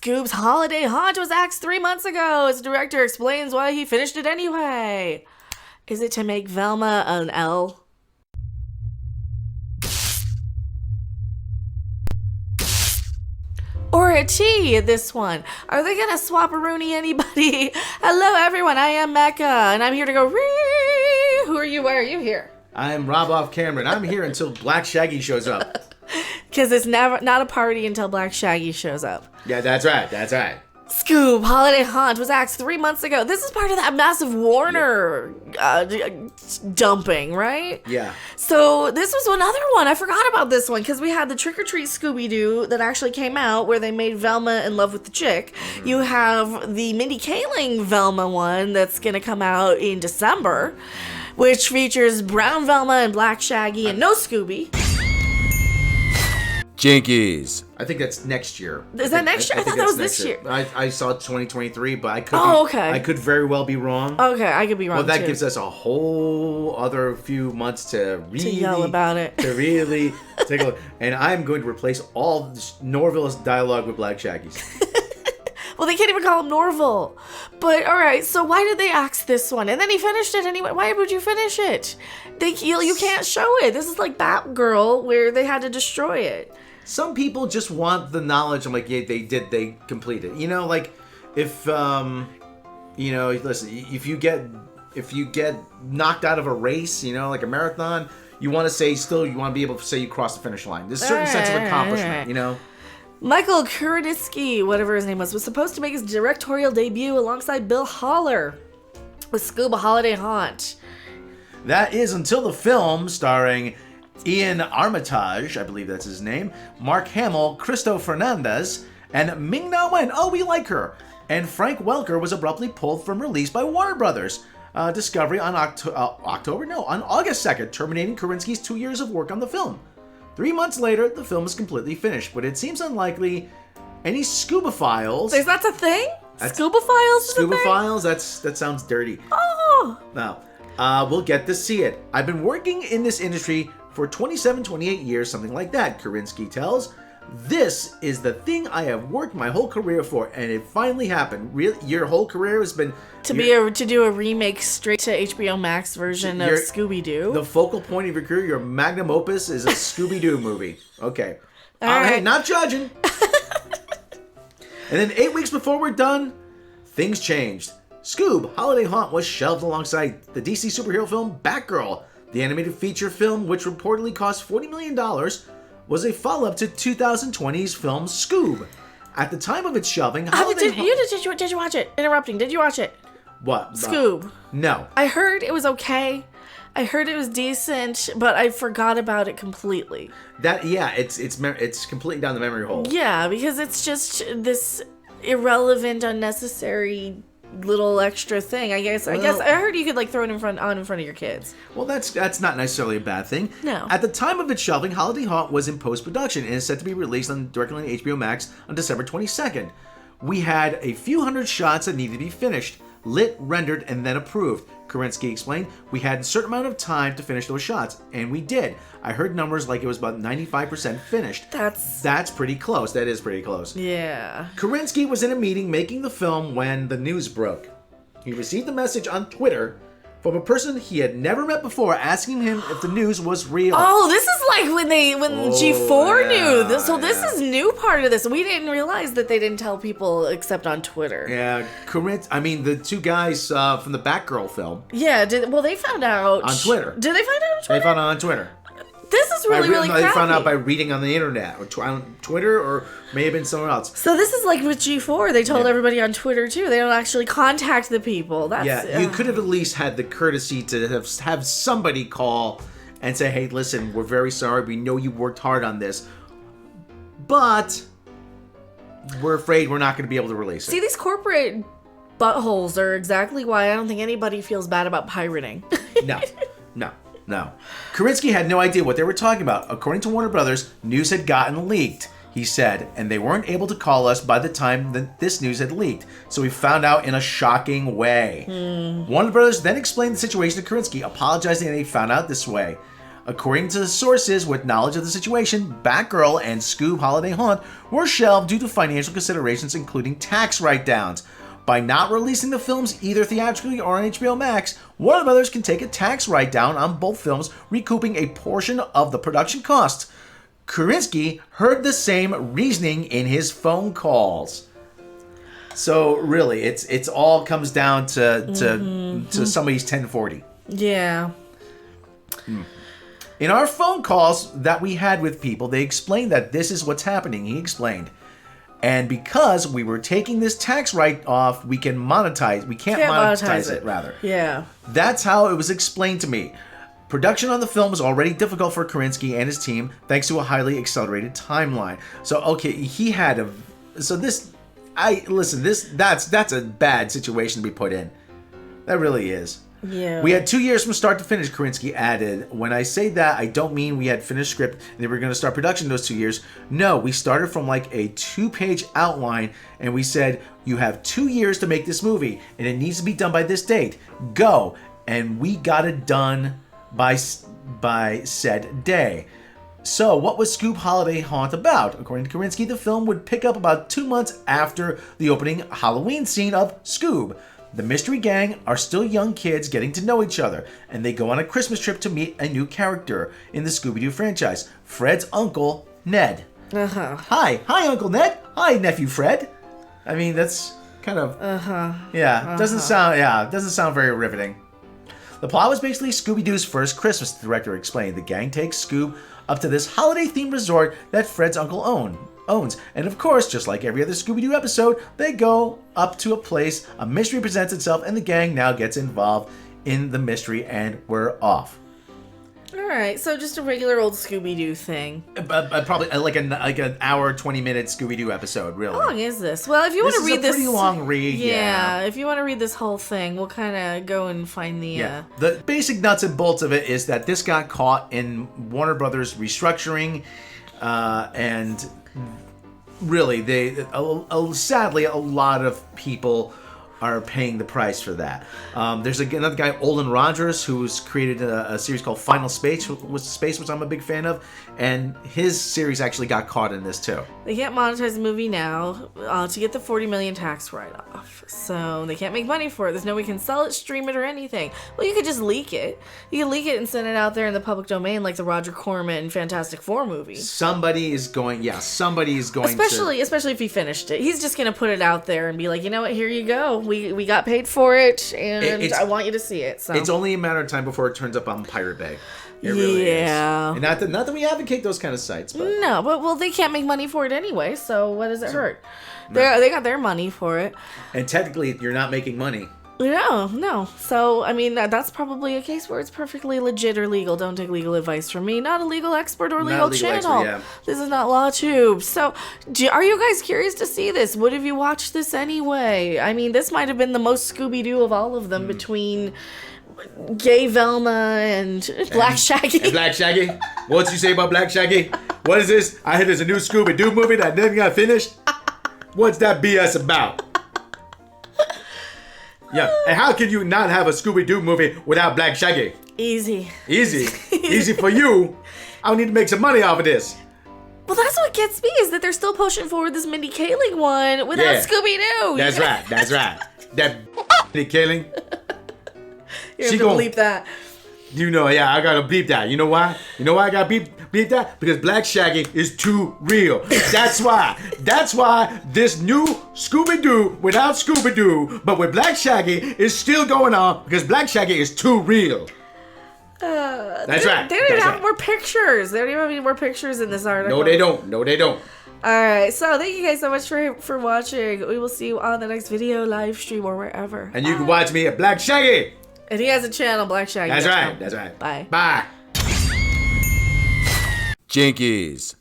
Scoob's holiday haunt was axed 3 months ago. Its director explains why he finished it anyway. Is it to make Velma an L? Or a T, this one. Are they gonna swap-a-rooney anybody? Hello, everyone. I am Mecca, and I'm here to go, Ree! Who are you? Why are you here? I'm Rob off camera, and I'm here until Black Shaggy shows up. Because it's never not a party until Black Shaggy shows up. Yeah, that's right. That's right. Scoob Holiday Haunt was axed 3 months ago. This is part of that massive Warner dumping, right? Yeah. So this was another one. I forgot about this one because we had the Trick or Treat Scooby Doo that actually came out where they made Velma in love with the chick. Mm-hmm. You have the Mindy Kaling Velma one that's going to come out in December, which features brown Velma and black Shaggy and no Scooby. Jinkies. I think that's next year. Is that next year? I thought that was this year. I saw 2023, but I could. Okay. I could very well be wrong. Okay, I could be wrong. Well, that too. gives us a whole other few months to really yell about it. To really take a look. And I'm going to replace all Norville's dialogue with Black Shaggy's. Well, they can't even call him Norville. But all right, so why did they axe this one? And then he finished it anyway. Why would you finish it? You can't show it. This is like Batgirl, where they had to destroy it. Some people just want the knowledge. I'm like, yeah, they completed. You know, like if listen, if you get knocked out of a race, you know, like a marathon, you want to be able to say you crossed the finish line. There's a certain sense of accomplishment, you know. Michael Kurdiski, whatever his name was supposed to make his directorial debut alongside Bill Haller with Scoob Holiday Haunt. That is until the film starring Ian Armitage, I believe that's his name, Mark Hamill, Cristo Fernandez, and Ming-Na Wen. Oh, we like her. And Frank Welker was abruptly pulled from release by Warner Brothers. Discovery on August 2nd, terminating Korinsky's 2 years of work on the film. 3 months later, the film is completely finished, but it seems unlikely any Scoobophiles... Is that a thing? Scoobophiles is a thing? Scoobophiles? That sounds dirty. Oh! No. We'll get to see it. I've been working in this industry for 27, 28 years, something like that, Korinsky tells. This is the thing I have worked my whole career for, and it finally happened. Really, your whole career has been... To do a remake straight to HBO Max version of Scooby Doo. The focal point of your career, your magnum opus, is a Scooby Doo movie. Okay. All right. Hey, not judging. And then 8 weeks before we're done, things changed. Scoob Holiday Haunt was shelved alongside the DC superhero film Batgirl. The animated feature film, which reportedly cost $40 million, was a follow-up to 2020's film Scoob. At the time of its shelving, did you watch it? Interrupting. Did you watch it? What? Scoob. No. I heard it was okay. I heard it was decent, but I forgot about it completely. It's completely down the memory hole. Yeah, because it's just this irrelevant, unnecessary little extra thing. I guess I heard you could like throw it in front of your kids. Well, that's not necessarily a bad thing. No. At the time of its shelving, Holiday Haunt was in post-production and is set to be released directly on HBO Max on December 22nd. We had a few hundred shots that needed to be finished, lit, rendered, and then approved. Korinsky explained, we had a certain amount of time to finish those shots, and we did. I heard numbers like it was about 95% finished. That's pretty close. That is pretty close. Yeah. Korinsky was in a meeting making the film when the news broke. He received a message on Twitter from a person he had never met before asking him if the news was real. Oh, this is like when G4 knew this. So this is new part of this. We didn't realize that they didn't tell people except on Twitter. Yeah, the two guys from the Batgirl film. Yeah, they found out on Twitter. Did they find out on Twitter? They found out on Twitter. This is really crappy. They found out by reading on the internet, or on Twitter, or may have been somewhere else. So this is like with G4. They told everybody on Twitter, too. They don't actually contact the people. You could have at least had the courtesy to have somebody call and say, hey, listen, we're very sorry. We know you worked hard on this, but we're afraid we're not going to be able to release it. See, these corporate buttholes are exactly why I don't think anybody feels bad about pirating. No. Korinsky had no idea what they were talking about. According to Warner Brothers, news had gotten leaked, he said, and they weren't able to call us by the time that this news had leaked. So we found out in a shocking way. Warner Brothers then explained the situation to Korinsky, apologizing that they found out this way. According to the sources with knowledge of the situation, Batgirl and Scoob Holiday Haunt were shelved due to financial considerations, including tax write-downs. By not releasing the films either theatrically or on HBO Max, Warner Brothers can take a tax write-down on both films, recouping a portion of the production costs. Krasinski heard the same reasoning in his phone calls. So really, it's all comes down to somebody's 1040. Yeah. In our phone calls that we had with people, they explained that this is what's happening. He explained. And because we were taking this tax write-off, we can't monetize it, rather. Yeah. That's how it was explained to me. Production on the film was already difficult for Krasinski and his team, thanks to a highly accelerated timeline. So, okay, that's a bad situation to be put in. That really is. Yeah. We had 2 years from start to finish, Krasinski added. When I say that, I don't mean we had finished script and they were going to start production those 2 years. No, we started from like a 2-page outline and we said, you have 2 years to make this movie and it needs to be done by this date. Go. And we got it done by said day. So, what was Scoob Holiday Haunt about? According to Krasinski, the film would pick up about 2 months after the opening Halloween scene of Scoob. The mystery gang are still young kids getting to know each other, and they go on a Christmas trip to meet a new character in the Scooby Doo franchise, Fred's uncle, Ned. Uh-huh. Hi, Uncle Ned. Hi, Nephew Fred. I mean, that's kind of... doesn't sound very riveting. The plot was basically Scooby Doo's first Christmas, the director explained. The gang takes Scoob up to this holiday-themed resort that Fred's uncle owns. And of course, just like every other Scooby-Doo episode, they go up to a place, a mystery presents itself, and the gang now gets involved in the mystery, and we're off. Alright, so just a regular old Scooby-Doo thing. Probably like an hour, 20-minute Scooby-Doo episode, really. How long is this? Well, if you want to read this... This is a pretty long read, yeah. If you want to read this whole thing, we'll kind of go and find the... Yeah. The basic nuts and bolts of it is that this got caught in Warner Brothers restructuring, and... Really, sadly, a lot of people are paying the price for that. There's another guy, Olin Rogers, who's created a series called Final Space, which I'm a big fan of, and his series actually got caught in this too. They can't monetize the movie now to get the $40 million tax write-off, so they can't make money for it. There's no way you can sell it, stream it, or anything. Well, you could just leak it. You can leak it and send it out there in the public domain, like the Roger Corman Fantastic Four movie. Somebody is going especially if he finished it. He's just gonna put it out there and be like, you know what, here you go. We got paid for it, and I want you to see it. So it's only a matter of time before it turns up on Pirate Bay. It really is. And not that we advocate those kind of sites, but no, but they can't make money for it anyway. So what does it hurt? No. They got their money for it, and technically, you're not making money. No. So, I mean, that's probably a case where it's perfectly legit or legal. Don't take legal advice from me. Not a legal expert or legal channel. Expert, yeah. This is not LawTube. So, are you guys curious to see this? Would have you watched this anyway? I mean, this might have been the most Scooby-Doo of all of them between gay Velma and Black Shaggy. And Black Shaggy? What you say about Black Shaggy? What is this? I heard there's a new Scooby-Doo movie that didn't get finished. What's that BS about? Yeah, and how can you not have a Scooby-Doo movie without Black Shaggy? Easy for you. I don't need to make some money off of this. Well, that's what gets me, is that they're still pushing forward this Mindy Kaling one without Scooby-Doo. That's right. That Mindy Kaling. You're gonna bleep that. I gotta bleep that. You know why? I gotta bleep that? Because Black Shaggy is too real. That's why this new Scooby-Doo without Scooby-Doo, but with Black Shaggy, is still going on because Black Shaggy is too real. That's right. They don't even have more pictures. They don't even have any more pictures in this article. No, they don't. Alright, so thank you guys so much for watching. We will see you on the next video, live stream, or wherever. And you can watch me at Black Shaggy. And he has a channel, Black Shaggy. That's right. Bye. Bye. Jinkies.